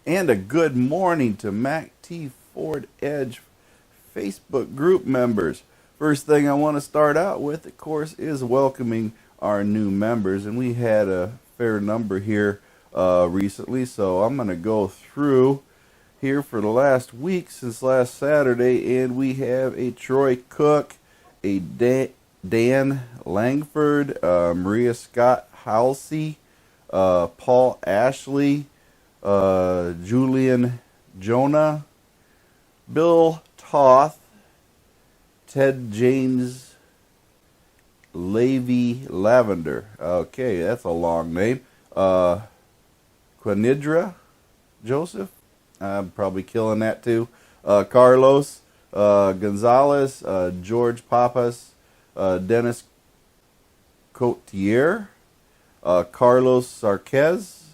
And a good morning to MACT Ford Edge Facebook group members. First thing I want to start out with, of course, is welcoming our new members. And we had a fair number here recently, so I'm going to go through here for the last week since last Saturday. And we have a Troy Cook, a Dan Langford, Maria Scott Halsey, Paul Ashley, Julian Jonah, Bill Toth, Ted James Levy Lavender. Okay, that's a long name. Quinidra Joseph. I'm probably killing that too. Carlos Gonzalez, George Papas, Dennis Cotier, Carlos Sarquez,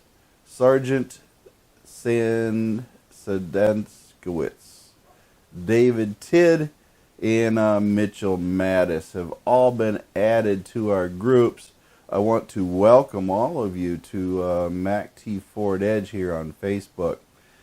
Sergeant Sedenskowitz, David Tidd, and Mitchell Mattis have all been added to our groups. I want to welcome all of you to MACT Ford Edge here on Facebook.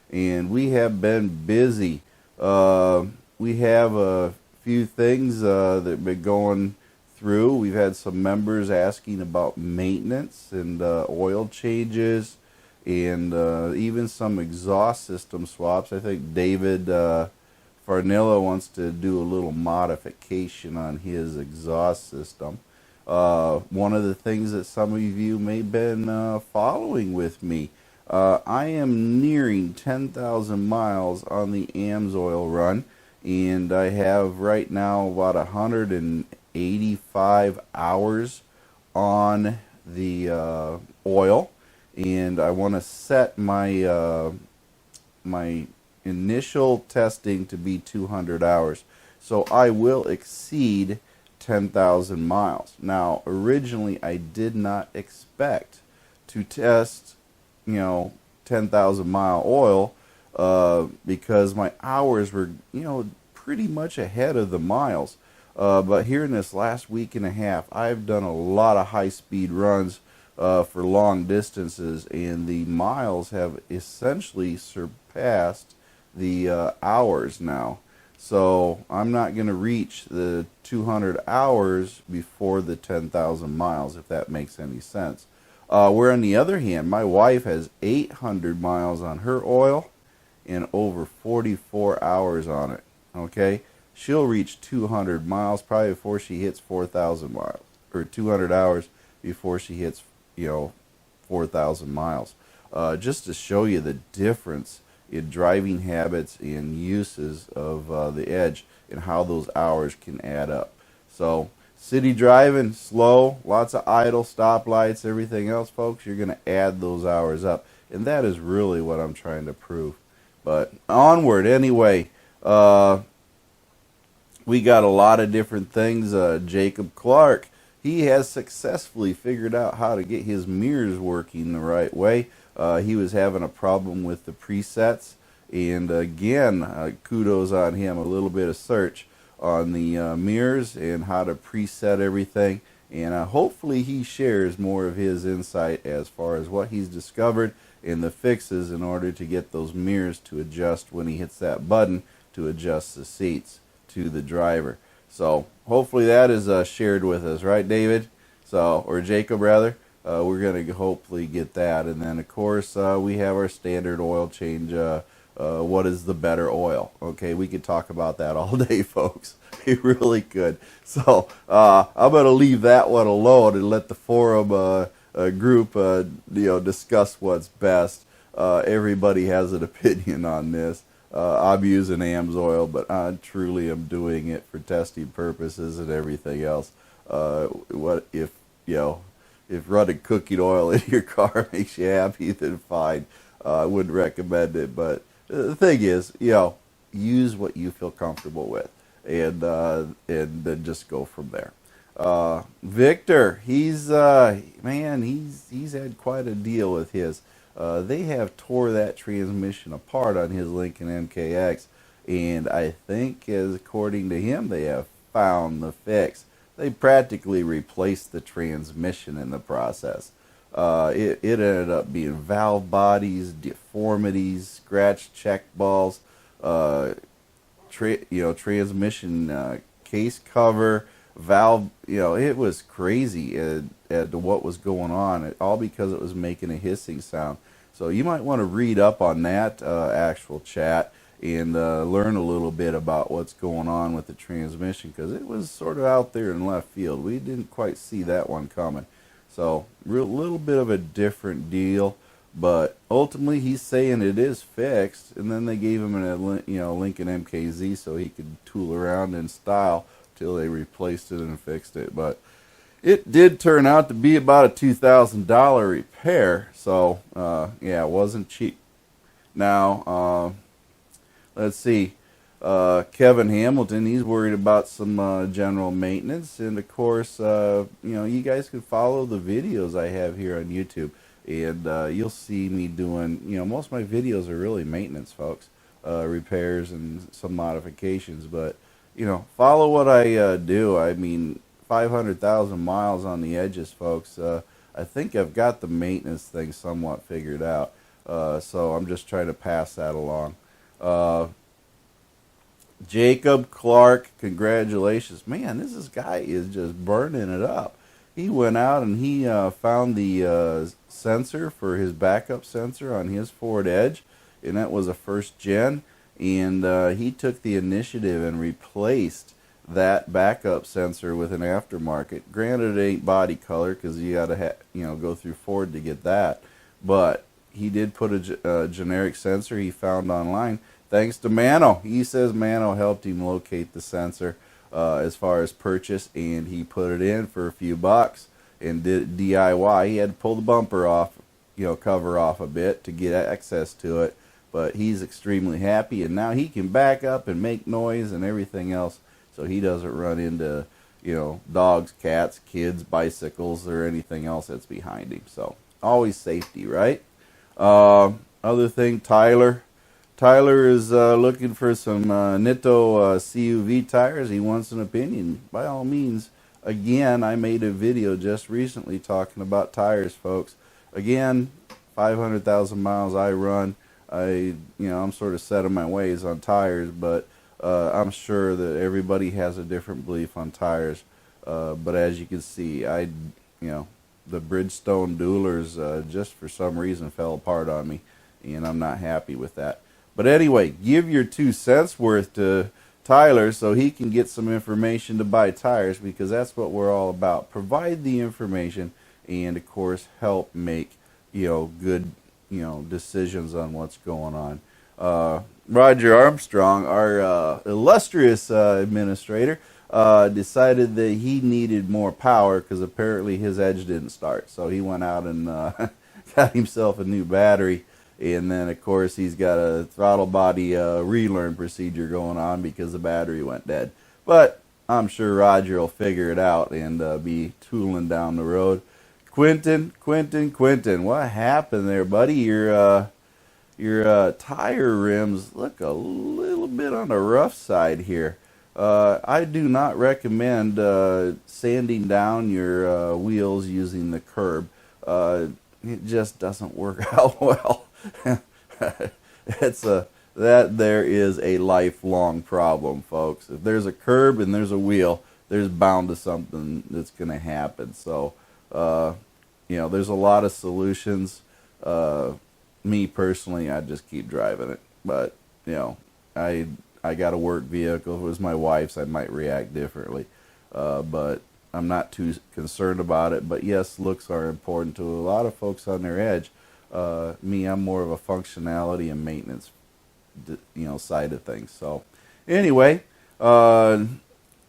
And we have been busy. We have a few things that have been going through. We've had some members asking about maintenance and oil changes, and even some exhaust system swaps. I think David Farnilla wants to do a little modification on his exhaust system. One of the things that some of you may have been following with me, I am nearing 10,000 miles on the AMSOIL run, and I have right now about 185 hours on the oil. And I want to set my my initial testing to be 200 hours. So I will exceed 10,000 miles. Now, originally I did not expect to test, 10,000 mile oil because my hours were, pretty much ahead of the miles. But here in this last week and a half, I've done a lot of high-speed runs for long distances, and the miles have essentially surpassed the hours now. So I'm not going to reach the 200 hours before the 10,000 miles, if that makes any sense. Where on the other hand, my wife has 800 miles on her oil and over 44 hours on it. Okay, she'll reach 200 miles probably before she hits 4,000 miles, or 200 hours before she hits 4,000 miles. Just to show you the difference in driving habits and uses of the Edge and how those hours can add up. So city driving, slow, lots of idle, stoplights, everything else, folks, you're going to add those hours up. And that is really what I'm trying to prove. But onward anyway. We got a lot of different things. Jacob Clark, he has successfully figured out how to get his mirrors working the right way. He was having a problem with the presets, and again, kudos on him. A little bit of search on the mirrors and how to preset everything, and hopefully he shares more of his insight as far as what he's discovered and the fixes in order to get those mirrors to adjust when he hits that button to adjust the seats to the driver. So hopefully that is shared with us, right, David? So, or Jacob rather. We're going to hopefully get that. And then of course we have our standard oil change. What is the better oil? Okay, we could talk about that all day, folks. We really could. So I'm going to leave that one alone and let the forum group discuss what's best. Everybody has an opinion on this. I'm using AMSOIL, but I truly am doing it for testing purposes and everything else. What if running cooking oil in your car makes you happy, then fine. I wouldn't recommend it, but the thing is, use what you feel comfortable with, and then just go from there. Victor, he's had quite a deal with his. They have tore that transmission apart on his Lincoln MKX, and I think, as according to him, they have found the fix. They practically replaced the transmission in the process. It ended up being valve bodies, deformities, scratched check balls, transmission case cover, valve. It was crazy at what was going on. All because it was making a hissing sound. So you might want to read up on that actual chat and learn a little bit about what's going on with the transmission, because it was sort of out there in left field. We didn't quite see that one coming. So little bit of a different deal, but ultimately he's saying it is fixed, and then they gave him a Lincoln MKZ so he could tool around in style till they replaced it and fixed it. But it did turn out to be about a $2,000 repair, so yeah, it wasn't cheap. Now, let's see. Kevin Hamilton, he's worried about some general maintenance, and of course, you guys can follow the videos I have here on YouTube, and you'll see me doing, most of my videos are really maintenance, folks, repairs and some modifications, but, follow what I do. I mean, 500,000 miles on the edges, folks. I think I've got the maintenance thing somewhat figured out, so I'm just trying to pass that along. Jacob Clark, congratulations. Man, this guy is just burning it up. He went out and he found the sensor for his backup sensor on his Ford Edge, and that was a first gen, and he took the initiative and replaced that backup sensor with an aftermarket. Granted, it ain't body color because you got to go through Ford to get that, but he did put a generic sensor he found online. Thanks to Mano. He says Mano helped him locate the sensor as far as purchase, and he put it in for a few bucks and did DIY. He had to pull the bumper off, cover off a bit to get access to it, but he's extremely happy, and now he can back up and make noise and everything else, so he doesn't run into, dogs, cats, kids, bicycles, or anything else that's behind him. So always safety, right? Other thing, Tyler is looking for some Nitto CUV tires. He wants an opinion. By all means, again, I made a video just recently talking about tires, folks. Again, 500,000 miles I run. I'm sort of set in my ways on tires, but I'm sure that everybody has a different belief on tires. But as you can see, the Bridgestone Duelers just for some reason fell apart on me, and I'm not happy with that. But anyway, give your 2 cents worth to Tyler so he can get some information to buy tires, because that's what we're all about. Provide the information and, of course, help make, good, decisions on what's going on. Roger Armstrong, our illustrious administrator, decided that he needed more power because apparently his Edge didn't start. So he went out and got himself a new battery. And then, of course, he's got a throttle body relearn procedure going on because the battery went dead. But I'm sure Roger will figure it out and be tooling down the road. Quentin, what happened there, buddy? Your tire rims look a little bit on the rough side here. I do not recommend sanding down your wheels using the curb. It just doesn't work out well. That there is a lifelong problem, folks. If there's a curb and there's a wheel, there's bound to something that's going to happen. So, there's a lot of solutions. Me personally, I just keep driving it. But, I got a work vehicle. If it was my wife's, I might react differently. But I'm not too concerned about it. But yes, looks are important to a lot of folks on their Edge. I'm more of a functionality and maintenance, side of things. So, anyway,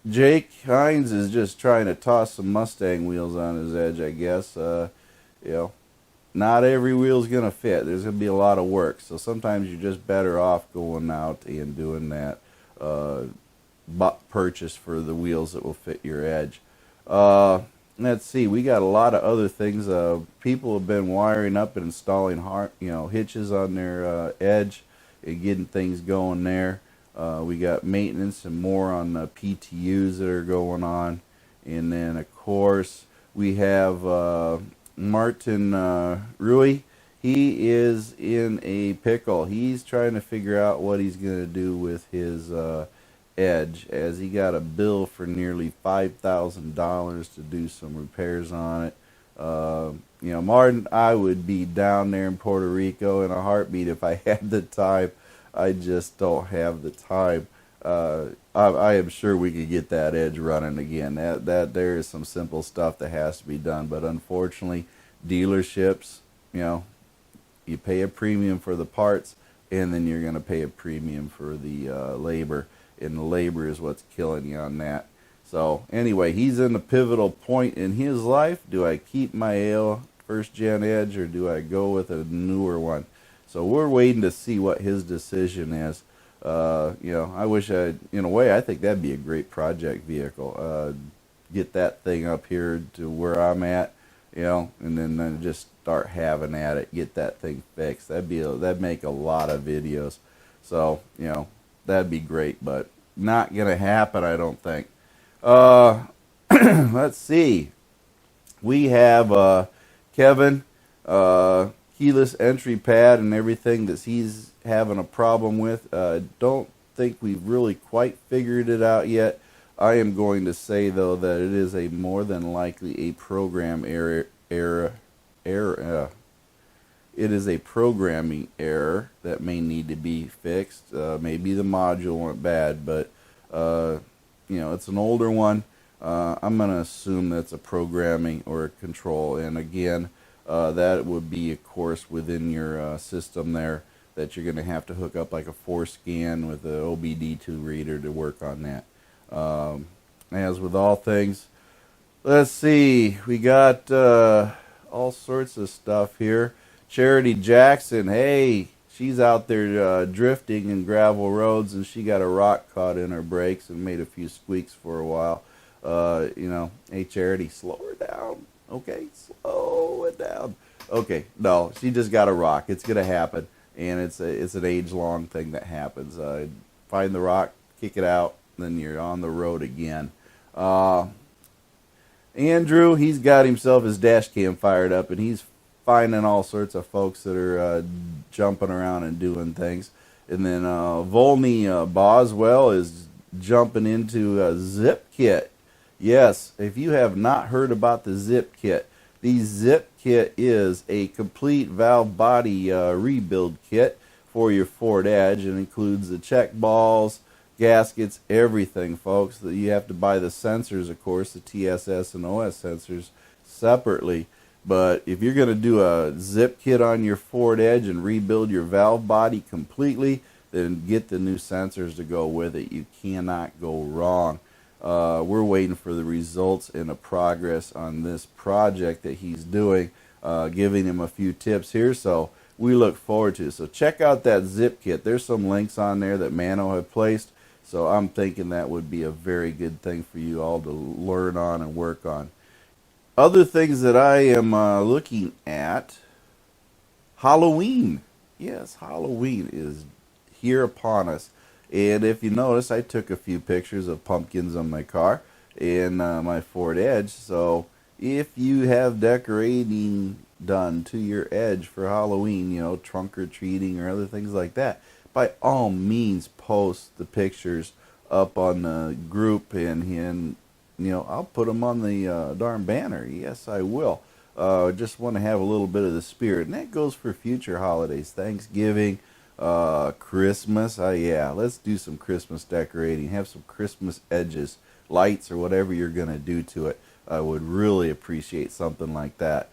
Jake Hines is just trying to toss some Mustang wheels on his Edge, I guess. Not every wheel's gonna fit. There's gonna be a lot of work. So sometimes you're just better off going out and doing that purchase for the wheels that will fit your Edge. Let's see, we got a lot of other things. People have been wiring up and installing hitches on their Edge and getting things going there. We got maintenance and more on the PTUs that are going on. And then, of course, we have, Martin Rui, he is in a pickle. He's trying to figure out what he's going to do with his edge, as he got a bill for nearly $5,000 to do some repairs on it. You know, Martin, I would be down there in Puerto Rico in a heartbeat if I had the time. I just don't have the time. I am sure we could get that edge running again. That there is some simple stuff that has to be done, but unfortunately, dealerships, you know, you pay a premium for the parts, and then you're going to pay a premium for the labor, and the labor is what's killing you on that. So anyway, he's in a pivotal point in his life. Do I keep my AL first gen edge, or do I go with a newer one? So we're waiting to see what his decision is. You know, I wish in a way, I think that'd be a great project vehicle. Get that thing up here to where I'm at, you know, and then just start having at it, get that thing fixed. That'd make a lot of videos. So, you know, that'd be great, but not gonna happen, I don't think. Let's see. We have Kevin, keyless entry pad and everything that he's having a problem with. Don't think we've really quite figured it out yet. I am going to say, though, that it is a more than likely a program error. It is a programming error that may need to be fixed. Maybe the module went bad, but you know, it's an older one. I'm going to assume that's a programming or a control, and again, that would be, of course, within your system there, that you're going to have to hook up like a 4-scan with the OBD2 reader to work on that. As with all things, let's see, we got all sorts of stuff here. Charity Jackson, hey, she's out there drifting in gravel roads, and she got a rock caught in her brakes and made a few squeaks for a while. You know, hey Charity, slow her down. Okay, slow it down. Okay, no, she just got a rock. It's gonna happen, and it's an age-long thing that happens. Find the rock, kick it out, then you're on the road again. Andrew, he's got himself his dash cam fired up, and he's finding all sorts of folks that are jumping around and doing things. And then Volney Boswell is jumping into a zip kit. Yes, if you have not heard about the zip kit, the zip kit is a complete valve body rebuild kit for your Ford Edge. It includes the check balls, gaskets, everything, folks. That you have to buy the sensors, of course, the TSS and OSS sensors separately. But if you're going to do a zip kit on your Ford Edge and rebuild your valve body completely, then get the new sensors to go with it. You cannot go wrong. We're waiting for the results and the progress on this project that he's doing, giving him a few tips here, so we look forward to it. So check out that zip kit. There's some links on there that Mano had placed, so I'm thinking that would be a very good thing for you all to learn on and work on. Other things that I am looking at, Halloween. Yes, Halloween is here upon us. And if you notice, I took a few pictures of pumpkins on my car and my Ford Edge. So if you have decorating done to your Edge for Halloween, you know, trunk or treating or other things like that, by all means post the pictures up on the group, and you know, I'll put them on the darn banner. Yes, I will. Just want to have a little bit of the spirit, and that goes for future holidays, Thanksgiving, Christmas. Yeah, let's do some Christmas decorating. Have some Christmas edges, lights, or whatever you're going to do to it. I would really appreciate something like that.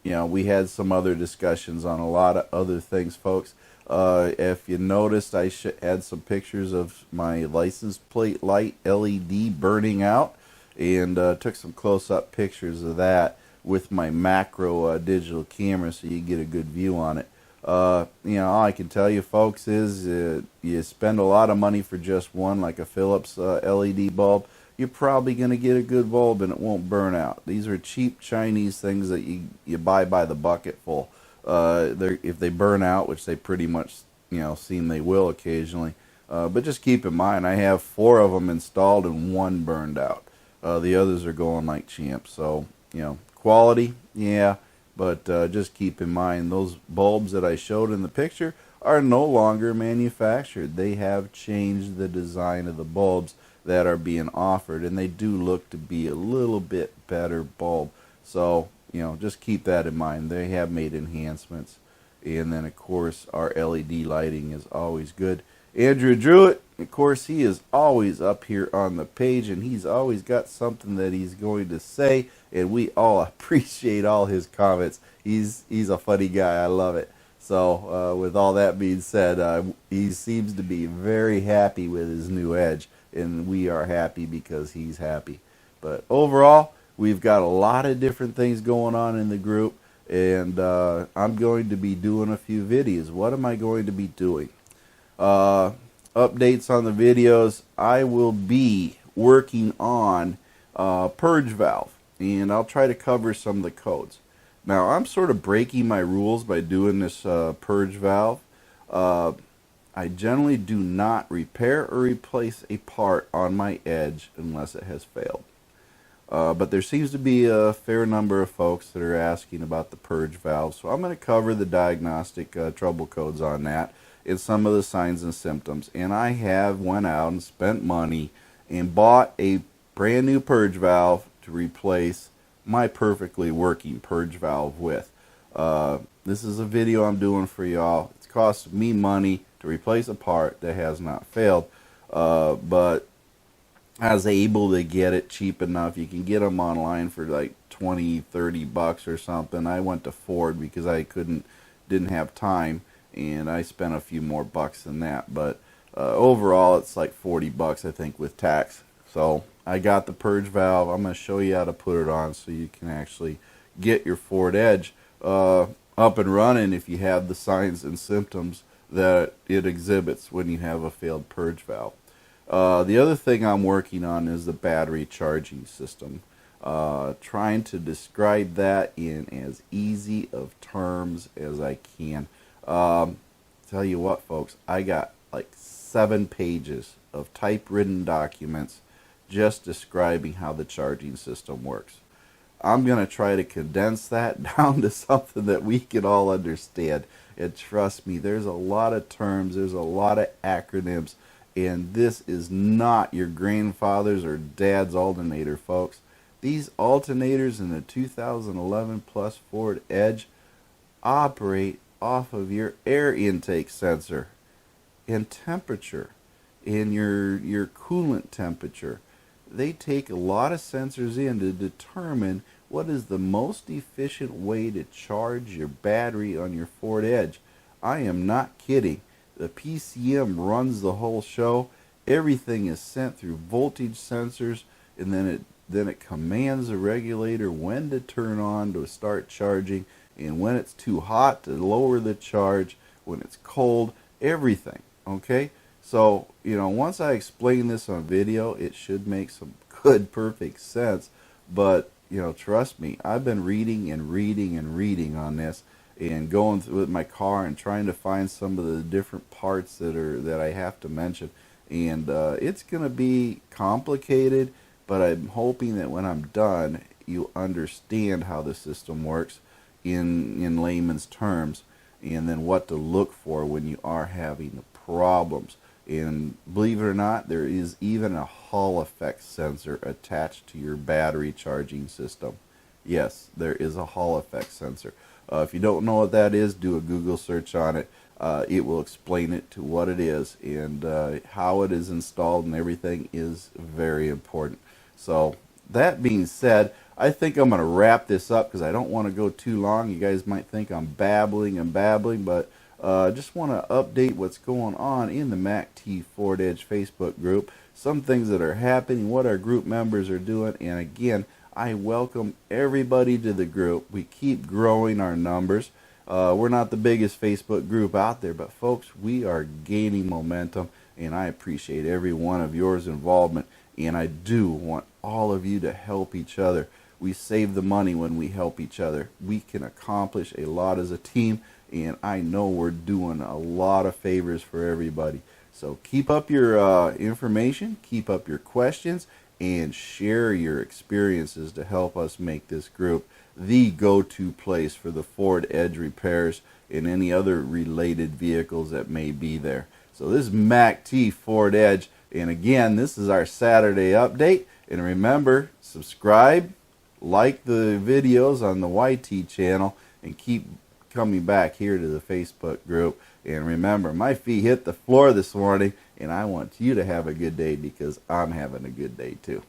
You know, we had some other discussions on a lot of other things, folks. If you noticed, I had some pictures of my license plate light LED burning out, and took some close-up pictures of that with my macro digital camera, so you get a good view on it. You know, all I can tell you, folks, is you spend a lot of money for just one, like a Philips LED bulb. You're probably going to get a good bulb, and it won't burn out. These are cheap Chinese things that you buy by the bucket full. If they burn out, which they pretty much, you know, seem they will occasionally, but just keep in mind, I have 4 of them installed and 1 burned out. The others are going like champs. So, quality, yeah, but just keep in mind those bulbs that I showed in the picture are no longer manufactured. They have changed the design of the bulbs that are being offered, and they do look to be a little bit better bulb. So, just keep that in mind. They have made enhancements. And then, of course, our LED lighting is always good. Andrew Druitt, of course, he is always up here on the page, and he's always got something that he's going to say, and we all appreciate all his comments. He's a funny guy. I love it. So, with all that being said, he seems to be very happy with his new Edge, and we are happy because he's happy. But overall, we've got a lot of different things going on in the group, and I'm going to be doing a few videos. What am I going to be doing? Updates on the videos. I will be working on Purge valve, and I'll try to cover some of the codes. Now, I'm sort of breaking my rules by doing this Purge valve. I generally do not repair or replace a part on my Edge unless it has failed. But there seems to be a fair number of folks that are asking about the Purge valve, so I'm going to cover the diagnostic trouble codes on that and some of the signs and symptoms. And I have went out and spent money and bought a brand new Purge valve to replace my perfectly working Purge valve with. This is a video I'm doing for y'all. It's cost me money to replace a part that has not failed, but I was able to get it cheap enough. You can get them online for like 20-30 bucks or something. I went to Ford because I didn't have time, and I spent a few more bucks than that, but overall it's like 40 bucks I think with tax. So I got the Purge valve. I'm going to show you how to put it on so you can actually get your Ford Edge up and running if you have the signs and symptoms that it exhibits when you have a failed Purge valve. The other thing I'm working on is the battery charging system. Trying to describe that in as easy of terms as I can. Tell you what, folks, I got like 7 pages of typewritten documents just describing how the charging system works. I'm going to try to condense that down to something that we can all understand. And trust me, there's a lot of terms, there's a lot of acronyms, and this is not your grandfather's or dad's alternator, folks. These alternators in the 2011 Plus Ford Edge operate off of your air intake sensor and temperature and your coolant temperature. They take a lot of sensors in to determine what is the most efficient way to charge your battery on your Ford Edge. I am not kidding. The PCM runs the whole show. Everything is sent through voltage sensors, and then it commands the regulator when to turn on to start charging, and when it's too hot to lower the charge, when it's cold, everything. Okay? So, once I explain this on video, it should make some good, perfect sense. But, trust me, I've been reading and reading and reading on this, and going through with my car and trying to find some of the different parts that I have to mention. And it's going to be complicated, but I'm hoping that when I'm done, you understand how the system works in layman's terms, and then what to look for when you are having problems. And believe it or not, there is even a Hall effect sensor attached to your battery charging system. Yes, there is a Hall effect sensor. If you don't know what that is, do a Google search on it. It will explain it to what it is, and how it is installed and everything is very important. So that being said, I think I'm going to wrap this up because I don't want to go too long. You guys might think I'm babbling and babbling, but just want to update what's going on in the MACTFORDEDGE Facebook group, some things that are happening, what our group members are doing, and again, I welcome everybody to the group. We keep growing our numbers. We're not the biggest Facebook group out there, but folks, we are gaining momentum, and I appreciate every one of yours involvement, and I do want all of you to help each other. We save the money when we help each other. We can accomplish a lot as a team, and I know we're doing a lot of favors for everybody. So keep up your information, keep up your questions, and share your experiences to help us make this group the go-to place for the Ford Edge repairs and any other related vehicles that may be there. So this is MACT Ford Edge, and again, this is our Saturday update. And remember, subscribe, like the videos on the YT channel, and keep coming back here to the Facebook group. And remember, my feet hit the floor this morning, and I want you to have a good day because I'm having a good day too.